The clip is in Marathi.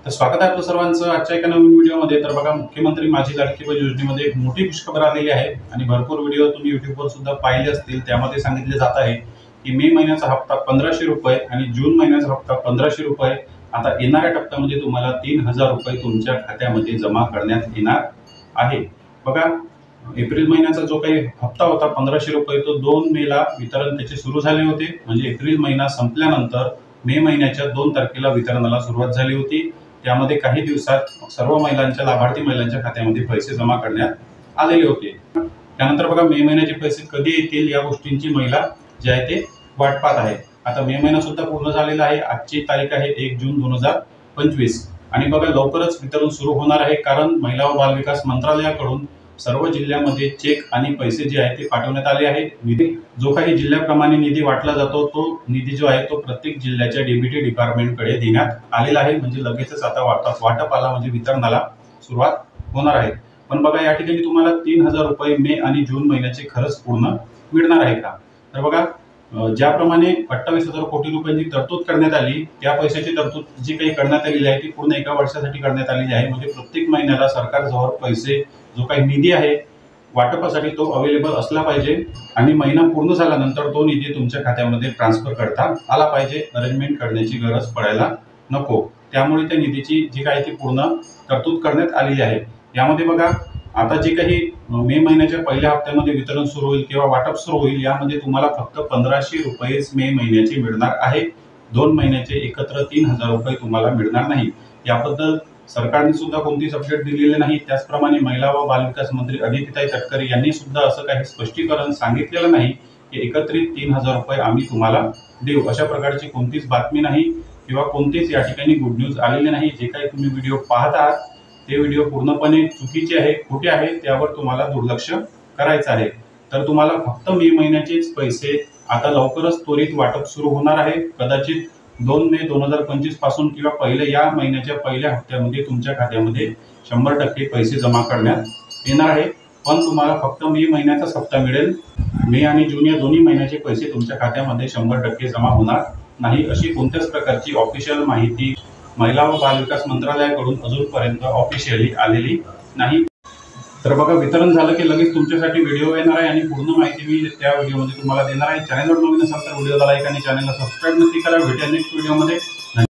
तर स्वागत आहे आपलं सर्वांचं आजच्या एका नवीन व्हिडिओमध्ये। तर बघा, मुख्यमंत्री माझी लाडकी बहीण योजनेमध्ये एक मोठी खुशखबर आलेली आहे आणि भरपूर व्हिडिओ तुम्ही YouTube वर सुद्धा पाहिले असतील। त्यामध्ये सांगितले जात आहे की मे महिन्याचा हप्ता 1500 रुपये आणि जून महिन्याचा हप्ता 1500 रुपये आता येणाऱ्या टप्प्यामध्ये तुम्हाला 3000 रुपये तुमच्या खात्यामध्ये जमा करण्यात येणार आहे। बघा, एप्रिल महिन्याचा जो काही हप्ता होता 1500 रुपये तो 2 मेला वितरण त्याचे सुरू झाले होते। म्हणजे एप्रिल महिना संपल्यानंतर मे महिन्याच्या 2 तारखेला वितरणाला सुरुवात झाली होती। त्यामध्ये काही दिवसात सर्व महिलांच्या लाभार्थी महिलांच्या खात्यामध्ये पैसे जमा करण्यात आलेले होते। त्यानंतर बघा, मे महिन्याचे पैसे कधी येतील या गोष्टींची महिला जे आहे ते वाट पाहत आहे। आता मे महिना सुद्धा पूर्ण झालेला आहे। आजची तारीख आहे 1 जून 2025 आणि बघा, लवकरच वितरण सुरू होणार आहे, कारण महिला व बाल विकास मंत्रालयाकडून सर्व जिल्ह्यामध्ये चेक आणि पैसे जे आहे ते पाठवण्यात आले आहे। निधी जो काही जिल्ह्याप्रमाणे निधी वाटला जातो तो निधी जो आहे तो प्रत्येक जिल्ह्याच्या डीबीटी डिपार्टमेंटकडे देण्यात आलेला आहे। म्हणजे लगेचच आता वाटपाला म्हणजे वितरणाला सुरुवात होणार आहे। पण बघा, या ठिकाणी तुम्हाला 3000 रुपये मे आणि जून महिन्याचे खरंच पूर्ण मिळणार आहे का? तर बघा, ज्याप्रमाणे 28,000 कोटी रुपयांची तरतूद करण्यात आली, त्या पैशाची तरतूद जी काही करण्यात आलेली आहे ती पूर्ण एका वर्षासाठी करण्यात आलेली आहे। म्हणजे प्रत्येक महिन्याला सरकारजवळ पैसे जो काही निधी आहे वाटपासाठी तो अवेलेबल असला पाहिजे आणि महिना पूर्ण झाल्यानंतर तो निधी तुमच्या खात्यामध्ये ट्रान्सफर करता आला पाहिजे। अरेंजमेंट करण्याची गरज पडायला नको। त्यामुळे त्या निधीची जी काही ती पूर्ण तरतूद करण्यात आलेली आहे। यामध्ये बघा, आता जे काही मे महिन्याच्या पहिल्या हप्त्यामध्ये वितरण सुरू होईल किंवा वाटप सुरू होईल, यामध्ये तुम्हाला फक्त 1500 रुपयेच मे महिन्याचे मिळणार आहे। 2 महिन्याचे एकत्र 3000 रुपये तुम्हाला मिळणार नाही। याबद्दल सरकारने सुद्धा कोणतीच अपडेट दिलेली नाही। त्याचप्रमाणे महिला व बालविकास मंत्री अदितीताई तटकरे यांनी सुद्धा असं काही स्पष्टीकरण सांगितलेलं नाही की एकत्रित 3000 रुपये आम्ही तुम्हाला देऊ। अशा प्रकारची कोणतीच बातमी नाही किंवा कोणतीच या ठिकाणी गुड न्यूज आलेली नाही। जे काही तुम्ही व्हिडिओ पाहत आहात ते व्हिडिओ पूर्णपणे चुकीचे आहे, खोटे आहे, त्यावर तुम्हाला दुर्लक्ष करायचं आहे। तर तुम्हाला फक्त मे महिन्याचेच पैसे आता लवकरच त्वरित वाटप सुरू होणार आहे। कदाचित 2 मे 2025 पासून किंवा पहिले या महिन्याच्या पहिल्या हप्त्यामध्ये तुमच्या खात्यामध्ये 100% पैसे जमा करण्यात येणार आहे। पण तुम्हाला फक्त मे महिन्याचाच हप्ता मिळेल। मे आणि जून या दोन्ही महिन्याचे पैसे तुमच्या खात्यामध्ये 100% जमा होणार नाही, अशी कोणत्याच प्रकारची ऑफिशियल माहिती महिला व बाल विकास मंत्रालयाकडून अजूनपर्यंत ऑफिशियली आलेली नाही। तर बघा, वितरण झालं की लगेच तुमच्यासाठी व्हिडिओ येणार आहे आणि पूर्ण माहिती मी त्या व्हिडिओमध्ये तुम्हाला देणार आहे। चॅनलवर नवीन असाल तर व्हिडिओला लाईक आणि चॅनलला सबस्क्राईब नक्की करा। भेटूया नेक्स्ट व्हिडिओमध्ये।